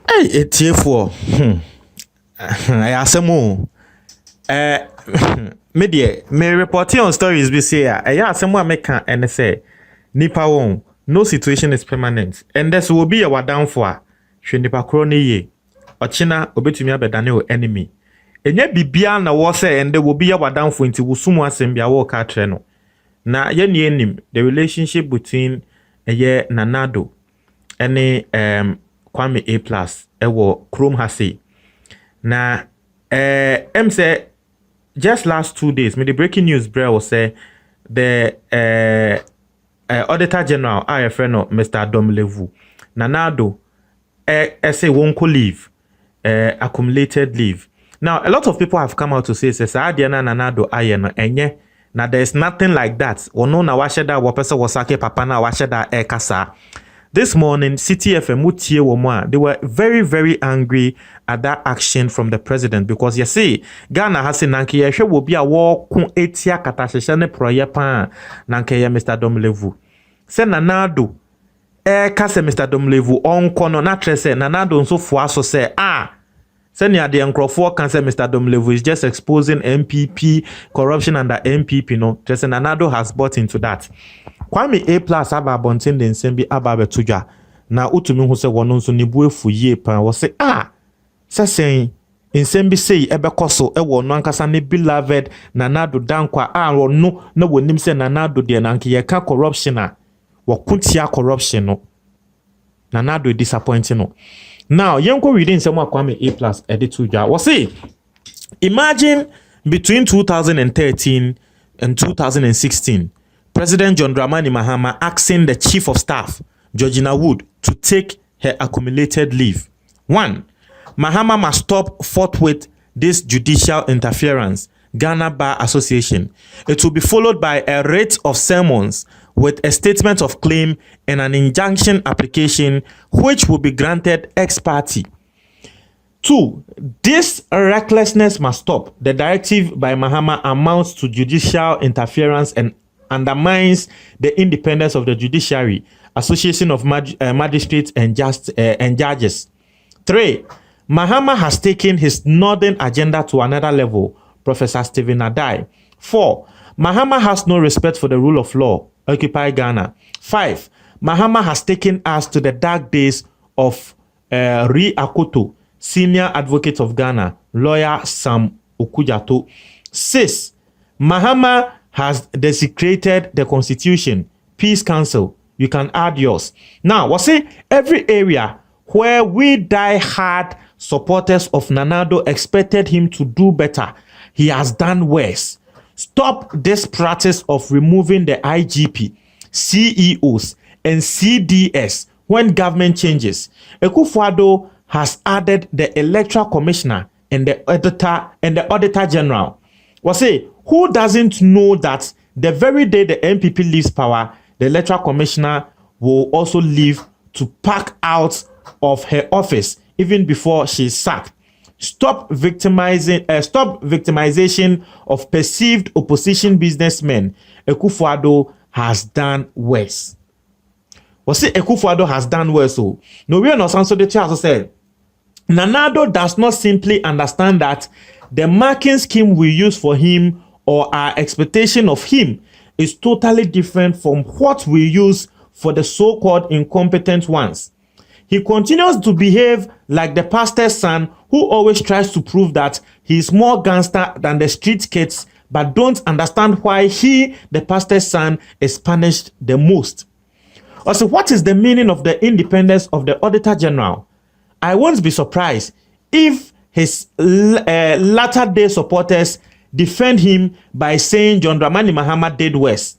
Hey, etiefo. Asemo. Me reporting on stories be say asemo a meka and say nipa won no situation is permanent and there will be a downfall. Hwe nipa kro ne ye. Ochina obetumi abedane o enemy. Enye bibia na wo say and there will be a downfall nti wusumu asem bia wo ka tre no. Na ye ni enim the relationship between Nana Addo ene Kwame A+ ewo Chrome Hase. Na say just last 2 days, me the breaking news bro was say the Auditor General our friend Mr. Adam Levu Nana Addo say won't leave accumulated leave. Now a lot of people have come out to say Diana Nana Addo ayeno enye. Now there's nothing like that. Ono na washeda wapesa wasake papa na washeda kasa. This morning, City FM mutie womwa, they were very, very angry at that action from the president because you see, Ghana has nanke yehwe will be a war kun etia katashesha ne proye pa nanke ye Mr. Adam Levu. Se Nana Addo kase Mr. Adam Levu on kono na trese Nana Addo nso fo aso se Send ya the Nkrofo can say Mr. Adam Levu is just exposing MPP corruption under MPP. No, just Nana Addo has bought into that. Kwame A+ aba bonten den sembi aba betuja. Na utumi hu se wono nso ni buefu ye pan wo se sesen insembi sei ebe koso e wono ankasa ne beloved Nana Addo dankwa wono na wonim se Nana Addo de na nke ye ka corruption wakuntia corruption no. Nana Addo disappointing no. Now, Yanko reading some Kwame A+ edit to ja. Was see, imagine between 2013 and 2016, President John Dramani Mahama asking the Chief of Staff, Georgina Wood, to take her accumulated leave. 1. Mahama must stop forthwith this judicial interference, Ghana Bar Association. It will be followed by a writ of summons with a statement of claim and an injunction application which will be granted ex parte. 2. This recklessness must stop. The directive by Mahama amounts to judicial interference and undermines the independence of the judiciary, Association of Magistrates and Judges. 3. Mahama has taken his northern agenda to another level, Professor Stephen Adai. 4. Mahama has no respect for the rule of law, Occupy Ghana. 5. Mahama has taken us to the dark days of Ri Akoto, senior advocate of Ghana, lawyer Sam Okujato. 6. Mahama has desecrated the Constitution, Peace Council. You can add yours. Now, we'll say every area where we die hard supporters of Nana Addo expected him to do better, he has done worse. Stop this practice of removing the IGP, CEOs, and CDS when government changes. Akufo-Addo has added the Electoral Commissioner and the Auditor General. Well, say, who doesn't know that the very day the MPP leaves power, the Electoral Commissioner will also leave to pack out of her office even before she's sacked? Stop victimization of perceived opposition businessmen. Akufo-Addo has done worse. Well, see, Akufo-Addo has done worse. So, no, we are not so the chair said. Nana Addo does not simply understand that the marking scheme we use for him or our expectation of him is totally different from what we use for the so-called incompetent ones. He continues to behave like the pastor's son who always tries to prove that he is more gangster than the street kids, but don't understand why he, the pastor's son, is punished the most. Also, what is the meaning of the independence of the Auditor General? I won't be surprised if his latter-day supporters defend him by saying John Dramani Mahama did worse.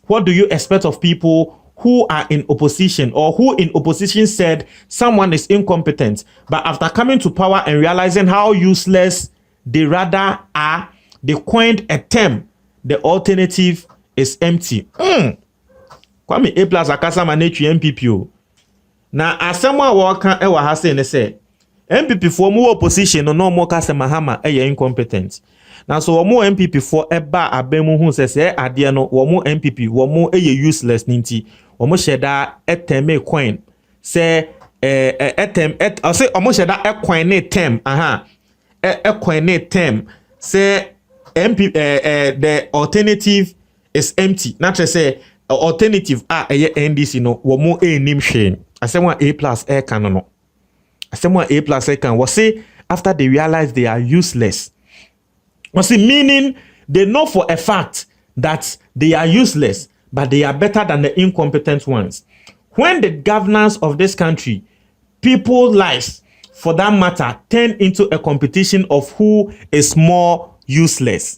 What do you expect of people who are in opposition or who in opposition said someone is incompetent, but after coming to power and realizing how useless they rather are, they coined a term, the alternative is empty. Kwame A+ akasa manetu MPP. Na asemwa waka ewa hase ne se MPP for mu opposition no more kase Mahama incompetent. Now so omo MPP for eba abemu hu se ade no omo MPP omo useless ninti omo sheda eteme coin se etem I say omo sheda coin ne term coin ne term say MP the alternative is empty. Not to say alternative NDC no womo nim shame. I say one A+ can no. I say one A+ can was say after they realize they are useless. Was see meaning they know for a fact that they are useless, but they are better than the incompetent ones. When the governance of this country, people's lives, for that matter, turn into a competition of who is more useless.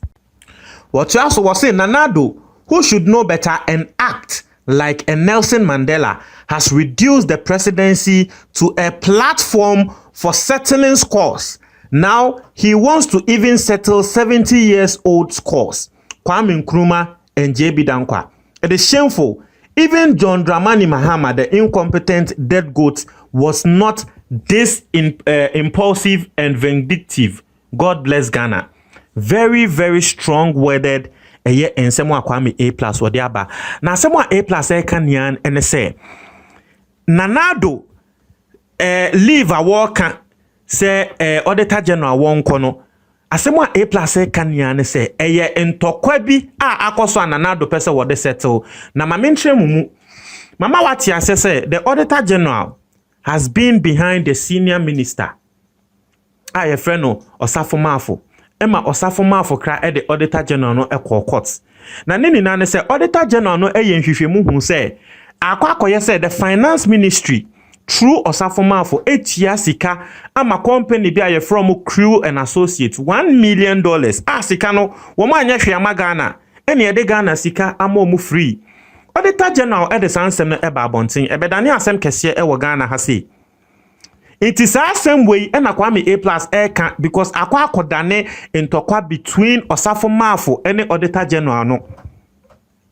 What you also was saying, Nana Addo, who should know better and act like a Nelson Mandela, has reduced the presidency to a platform for settling scores. Now he wants to even settle 70 years old scores. Kwame Nkrumah and JB Dankwa. It is shameful. Even John Dramani Mahama, the incompetent dead goat, was not this impulsive and vindictive. God bless Ghana. Very, very strong-worded. And someone Kwame A+ wadiaba. Now someone A+ can yan and say Nana Addo leave a worker say Auditor General won kono. Asemwa A+ kan yan say eye ntokwa bi akoso Nana Addo pese wo de settle. Na mamentre mumu. Mama wati ase say the Auditor General has been behind the senior minister. Ye friend no Osafo Mafo. Emma Osafo Mafo kra the Auditor General no court. Na nini na say Auditor General no nhwehwemu hu say akwakoye say the finance ministry through Osafo Mafo etia sika ama company bi aye from Crew and Associates $1 million. Sika no wo ma anya hwe amagana ene ye de Ghana sika ama mu free. Auditor General the sansem no eba abonten ebedane asem kese e wo Ghana ha say. It is the same way and Kwame A+ can because akwa akodane ntokwa between Osafo Mafo and the Auditor General no.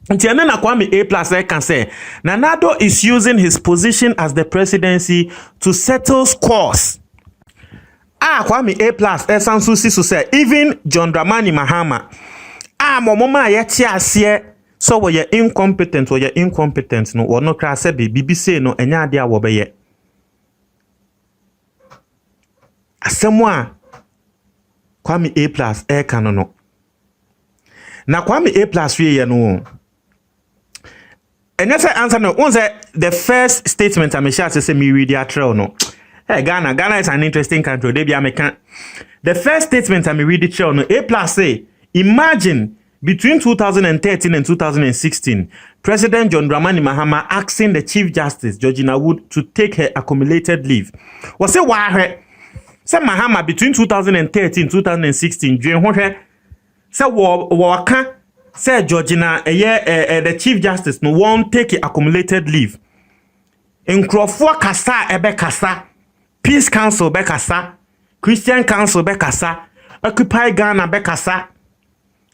Ntiane na Kwame A+ can say Nana Addo is using his position as the presidency to settle scores. Kwame A+ sansu sisu say even John Dramani Mahama momoma yeti ase so we incompetent no wono kra se bibi say no enya ade a wo beye. Asemwa Kwame A+ can no. Na Kwame A+ we no. And yes, I answer no. Once the first statement I share say me read their trail no. Hey Ghana is an interesting country. They be American. The first statement I read the trail no. A+ say imagine between 2013 and 2016, President John Dramani Mahama asking the Chief Justice Georgina Wood to take her accumulated leave. Was say why say Mahama between 2013 2016 during what say waka say Georgina the Chief Justice no won't take accumulated leave. Nkrofo kasa ebe kasa, Peace Council be kasa, Christian Council be kasa, Occupy Ghana be kasa,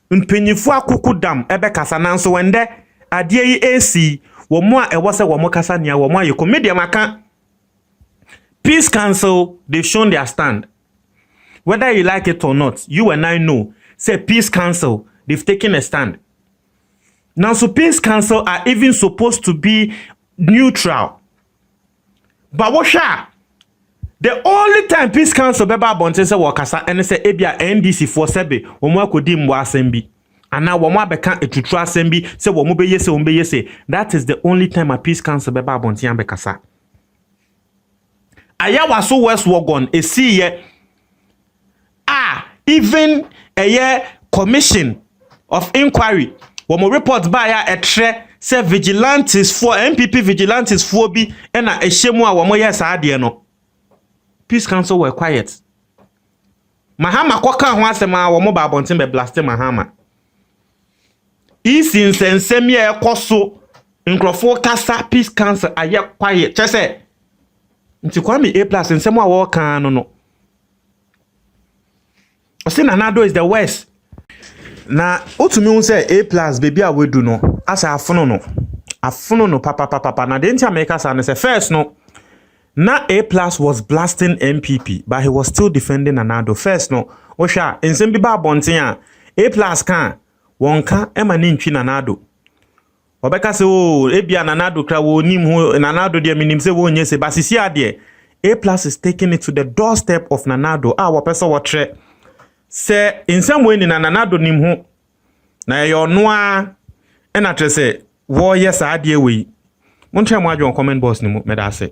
Mpenyifo akukudam ebe kasa nanso wende adie yi AC wo mo a ewo se wo mo kasa nia wo mo aye comedian maka. Peace Council, they've shown their stand. Whether you like it or not, you and I know. Say Peace Council, they've taken a stand. Now, so Peace Council are even supposed to be neutral. But what the only time Peace Council beba bonte se wakasa and say ebia NDC for sebe womo akodi mwa asembi. And now womo abeka etutu asembi se womo be yese. That is the only time a Peace Council beba bonte an bekasa. Aya waso West Wagon see ye even a year commission of inquiry womo report by a tre say vigilantes for MPP vigilantes for bi and a shemu a womo yes ade no. Peace Council were quiet. Mahama kwaka ho asema womo ba bonten be blast Mahama. Isi nsensem ye ekoso nkrofo kasa Peace Council aye quiet. Chese nti Kwame A+ nsem a wo kan no. Ose Nana Addo is the worst. Na otumi hu say A+ baby a we do no asa afono no papa na de nti America sa say first no na A+ was blasting MPP but he was still defending Nana Addo. First no ohwa nsem bi ba bonten a A+ kan wonka ema ne ntwi Nanado obeka se o ebia Nanado kra wo nim ho Nanado de minim se wo nye se basisi ade A+ is taking it to the doorstep of Nanado wo pesa wo tre se insam we ni Nanado nim ho na yo no a na tre se wo yes ade we montre mo adwon comment box ni mo meda se